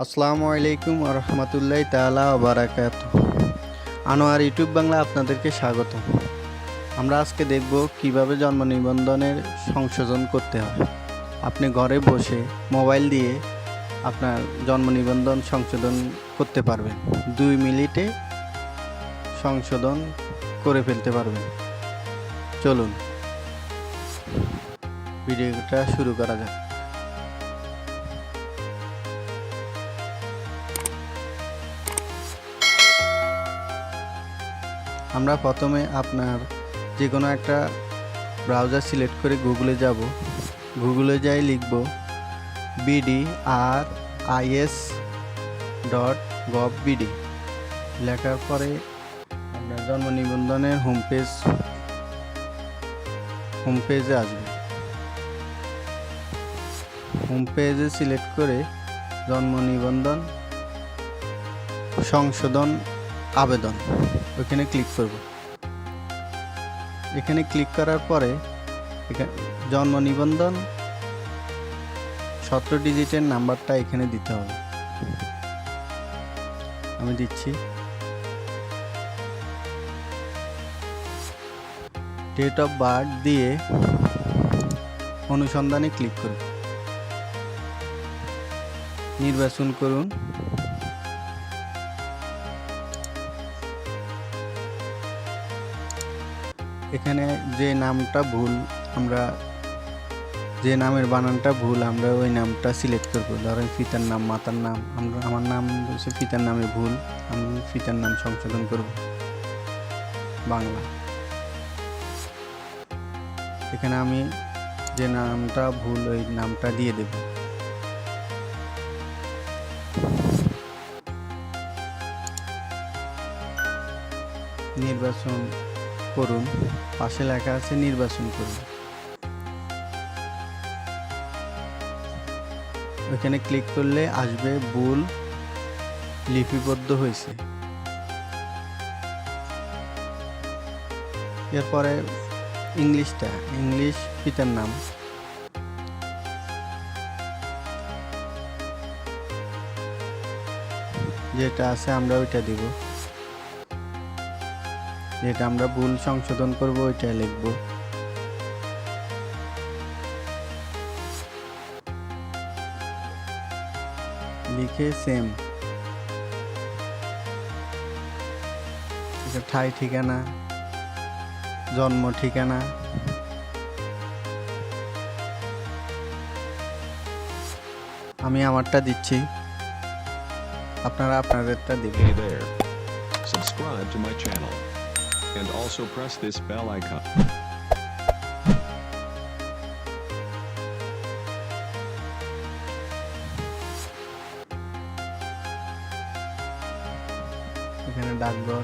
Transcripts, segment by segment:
আসসালামু আলাইকুম ওয়া রাহমাতুল্লাহি তাআলা ওয়া বারাকাতুহু। আনোয়ার ইউটিউব বাংলা আপনাদেরকে স্বাগত। আমরা আজকে দেখব কিভাবে জন্ম নিবন্ধনের সংশোধন করতে হয়। আপনি ঘরে বসে মোবাইল দিয়ে আপনার জন্ম নিবন্ধন সংশোধন করতে পারবেন। 2 মিনিটে সংশোধন করে ফেলতে পারবেন। চলুন ভিডিওটা শুরু করা যাক। আমরা প্রথমে আপনার যে কোনো একটা ব্রাউজার সিলেক্ট করে গুগলে যাব। গুগলে যাই লিখব bdris.gov.bd। লেখার পরে আপনার জন্ম নিবন্ধনের হোম পেজে আসবে। হোম পেজে সিলেক্ট করে জন্ম নিবন্ধন সংশোধন আবেদন ওইখানে ক্লিক করব। এখানে ক্লিক করার পরে জন্ম নিবন্ধন 17 ডিজিটের নাম্বারটা এখানে দিতে হবে। আমি দিচ্ছি। ডেট অফ বার্থ দিয়ে অনুসন্ধানে ক্লিক করুন। নির্বাচন করুন এখানে যে নামটা ভুল, আমরা যে নামের বানানটা ভুল আমরা ওই নামটা সিলেক্ট করব। ধরেন পিতার নাম, মাতার নাম, আমার নাম হচ্ছে পিতার নামে ভুল, আমি পিতার নাম সংশোধন করব বাংলা। এখানে আমি যে নামটা ভুল ওই নামটা দিয়ে দেব। নির্বাচন করুন, পাশে লেখা আছে নির্বাচন করুন। ওখানে ক্লিক করলে আসবে ভুল লিপিবদ্ধ হয়েছে। এরপরে ইংলিশ পিতার নাম, যেটা আছে আমরা ওইটা দিব। যেটা আমরা ভুল সংশোধন করব ওইটা লিখব। লিখে সেম ঠাই ঠিকানা, জন্ম ঠিকানা, আমি আমারটা দিচ্ছি, আপনারা আপনাদেরটা দিবেন। Hey there. Subscribe to my channel and also press this bell icon. এখানে ডাকঘর,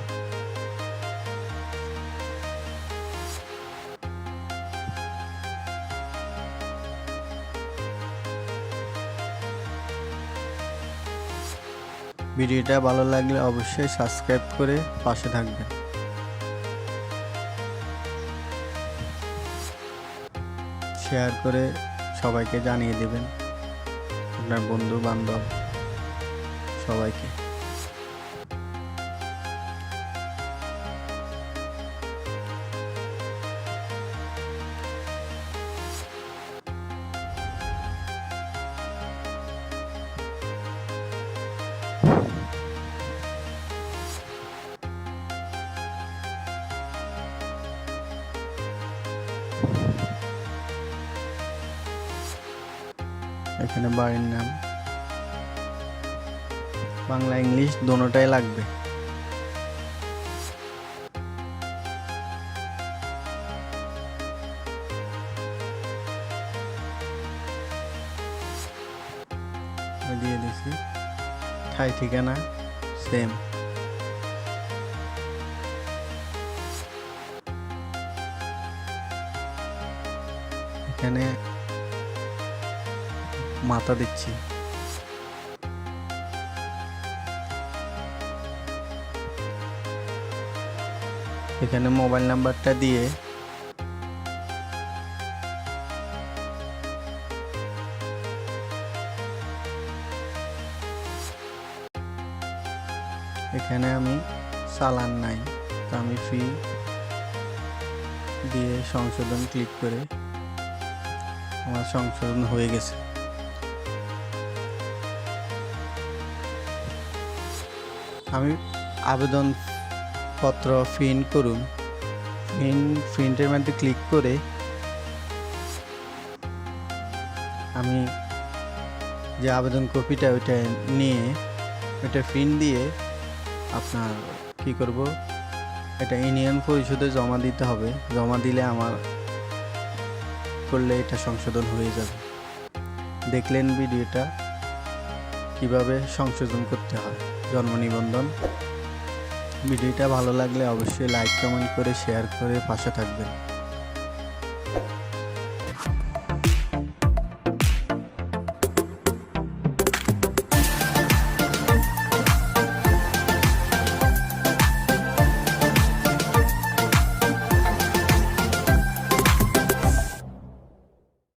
ভিডিওটা ভালো লাগলে অবশ্যই সাবস্ক্রাইব করে পাশে থাকবেন। শেয়ার করে সবাইকে জানিয়ে দেবেন, আপনার বন্ধু বান্ধব সবাইকে। এখানে বাড়ির নাম বাংলা ইংলিশ দোনোটাই লাগবে। দিয়ে দিছি। ঠাই ঠিকানা সেম। এখানে মাথা দিচ্ছি। এখানে মোবাইল নাম্বারটা দিয়ে এখানে আমি চালান নাই, তো আমি ফি দিয়ে সংশোধন ক্লিক করে আমার সংশোধন হয়ে গেছে। আমি আবেদনপত্র প্রিন্ট করুন, প্রিন্টের মধ্যে ক্লিক করে আমি যে আবেদন কপিটা ওইটা নিয়ে ওইটা প্রিন্ট দিয়ে আপনার কি করব, এটা ইউনিয়ন পরিষদে জমা দিতে হবে। জমা দিলে আমার করলে এটা সংশোধন হয়ে যাবে। দেখলেন ভিডিওটা কিভাবে সংশোধন করতে হয় জন্ম নিবন্ধন। ভিডিওটা ভালো লাগলে অবশ্যই লাইক কমেন্ট করে শেয়ার করে পাশে থাকবেন।